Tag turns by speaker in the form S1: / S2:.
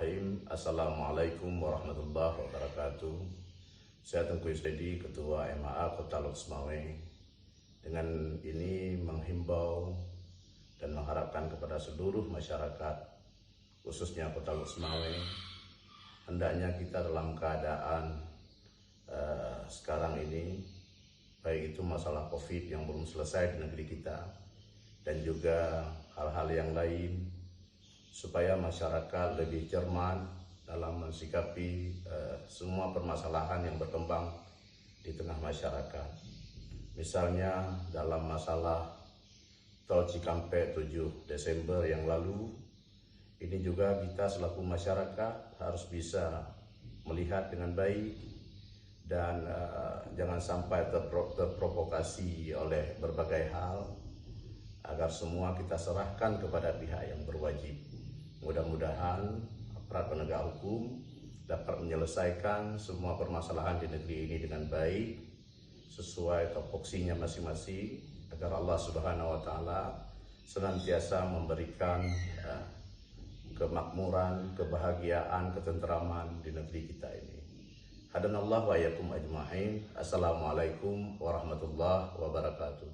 S1: Bismillahirrahmanirrahim. Assalamualaikum warahmatullahi wabarakatuh. Saya Tengku Yusdedi, Ketua MAA Kota Loksmawe. Dengan ini menghimbau dan mengharapkan kepada seluruh masyarakat, khususnya Kota Loksmawe, hendaknya kita dalam keadaan sekarang ini, baik itu masalah COVID yang belum selesai di negeri kita, dan juga hal-hal yang lain, supaya masyarakat lebih cermat dalam mensikapi semua permasalahan yang berkembang di tengah masyarakat. Misalnya dalam masalah Tol Cikampek 7 Desember yang lalu, ini juga kita selaku masyarakat harus bisa melihat dengan baik dan jangan sampai terprovokasi oleh berbagai hal, agar semua kita serahkan kepada pihak yang berwajib. Mudah-mudahan aparat penegak hukum dapat menyelesaikan semua permasalahan di negeri ini dengan baik, sesuai topoksinya masing-masing, agar Allah Subhanahu wa Ta'ala senantiasa memberikan kemakmuran, kebahagiaan, ketentraman di negeri kita ini. Hadanallahu wa iyyakum ajma'in. Assalamualaikum warahmatullahi wabarakatuh.